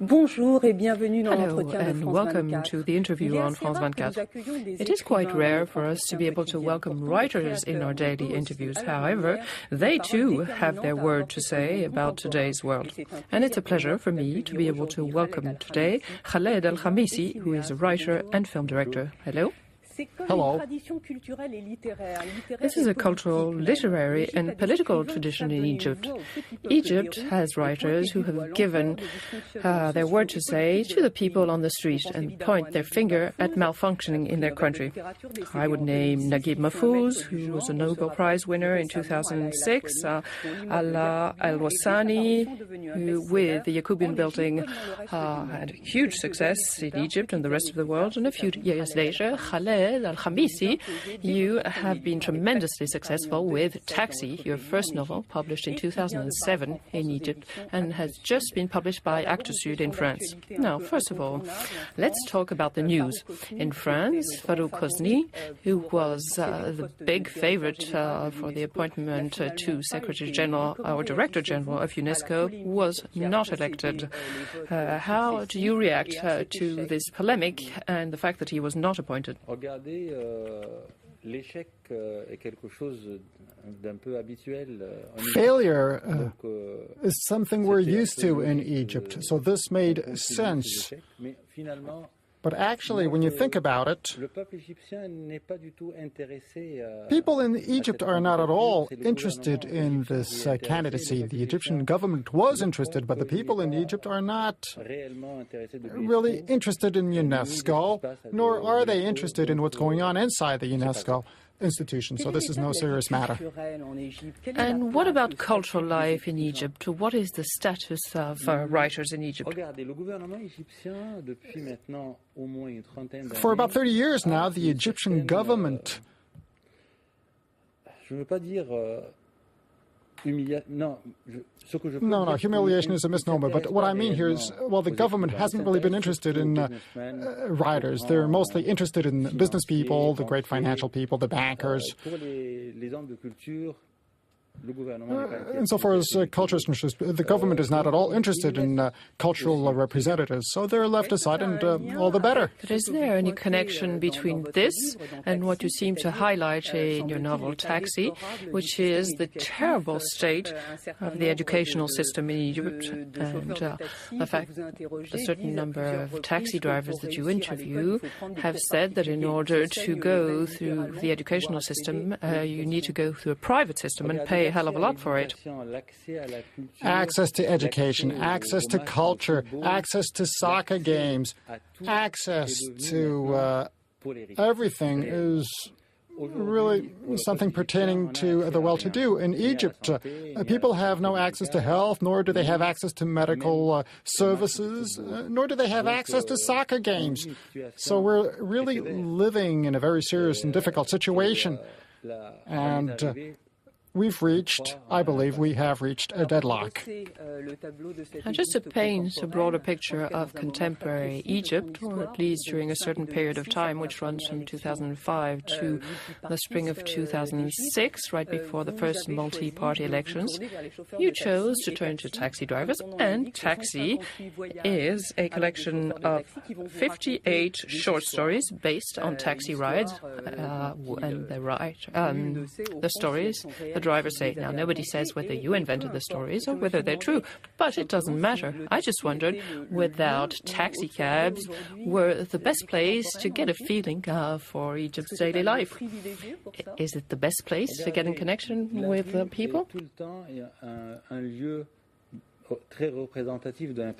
Bonjour et bienvenue dans Hello l'entretien de and France welcome 24. to the interview on France 24. It is quite rare for us to be able to welcome writers in our daily interviews. However, they too have their word to say about today's world. And it's a pleasure for me to be able to welcome today Khaled Al Khamissi, who is a writer and film director. Hello. Hello. This is a cultural, literary and political tradition in Egypt. Egypt has writers who have given their word to say to the people on the street and point their finger at malfunctioning in their country. I would name Naguib Mahfouz, who was a Nobel Prize winner in 2006, Ala al-Wassani, who with the Yacoubin building had huge success in Egypt and the rest of the world, and a few years later, Khaled Al Khamissi, you have been tremendously successful with Taxi, your first novel, published in 2007 in Egypt, and has just been published by Actes Sud in France. Now, first of all, let's talk about the news. In France, Farouk Hosni, who was the big favorite for the appointment to Secretary General or Director General of UNESCO, was not elected. How do you react to this polemic and the fact that he was not appointed? Failure is something we're used to in Egypt, so this made sense. But actually, when you think about it, people in Egypt are not at all interested in this candidacy. The Egyptian government was interested, but the people in Egypt are not really interested in UNESCO, nor are they interested in what's going on inside the UNESCO institution, so this is no serious matter. And what about cultural life in Egypt? What is the status of writers in Egypt? For about 30 years now, the Egyptian government No, humiliation is a misnomer, but what I mean here is, well, the government hasn't really been interested in writers. They're mostly interested in business people, the great financial people, the bankers. Insofar as culture is concerned, the government is not at all interested in cultural representatives, so they're left aside, and all the better. But is there any connection between this and what you seem to highlight in your novel Taxi, which is the terrible state of the educational system in Egypt, and the fact that a certain number of taxi drivers that you interview have said that in order to go through the educational system, you need to go through a private system and pay a hell of a lot for it. Access to education, access to culture, access to soccer games, access to everything is really something pertaining to the well-to-do. In Egypt, people have no access to health, nor do they have access to medical services, nor do they have access to soccer games. So we're really living in a very serious and difficult situation. And I believe we have reached a deadlock. And just to paint a broader picture of contemporary Egypt, or at least during a certain period of time, which runs from 2005 to the spring of 2006, right before the first multi-party elections, you chose to turn to taxi drivers, and Taxi is a collection of 58 short stories based on taxi rides, and the stories the drivers say. Now, nobody says whether you invented the stories or whether they're true, but it doesn't matter. I just wondered whether taxi cabs were the best place to get a feeling for Egypt's daily life. Is it the best place to get in connection with people?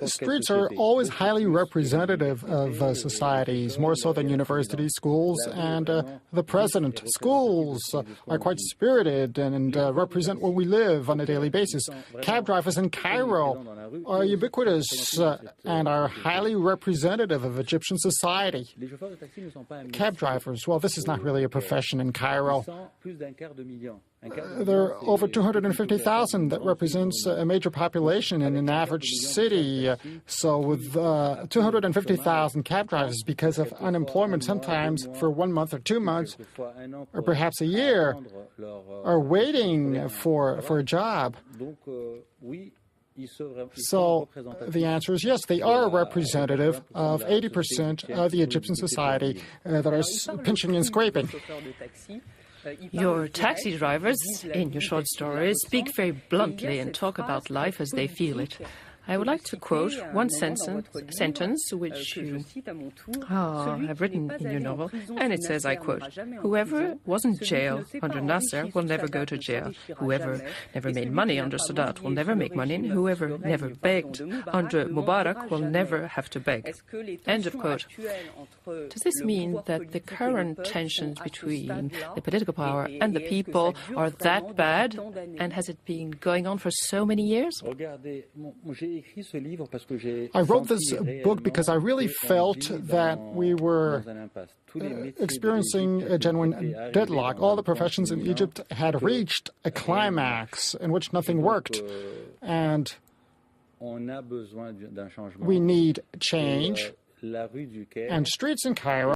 Streets are always highly representative of societies, more so than universities, schools, and the president. Schools are quite spirited and represent where we live on a daily basis. Cab drivers in Cairo are ubiquitous and are highly representative of Egyptian society. Cab drivers, well, this is not really a profession in Cairo. There are over 250,000 that represents a major population in an average city. So with 250,000 cab drivers, because of unemployment, sometimes for 1 month or 2 months, or perhaps a year, are waiting for a job. So the answer is yes, they are representative of 80% of the Egyptian society that are pinching and scraping. Your taxi drivers, in your short stories, speak very bluntly and talk about life as they feel it. I would like to quote one sentence which you have written in your novel, and it says, I quote, "Whoever was in jail under Nasser will never go to jail. Whoever never made money under Sadat will never make money, and whoever never begged under Mubarak will never have to beg." End of quote. Does this mean that the current tensions between the political power and the people are that bad, and has it been going on for so many years? I wrote this book because I really felt that we were experiencing a genuine deadlock. All the professions in Egypt had reached a climax in which nothing worked. And we need change. And streets in Cairo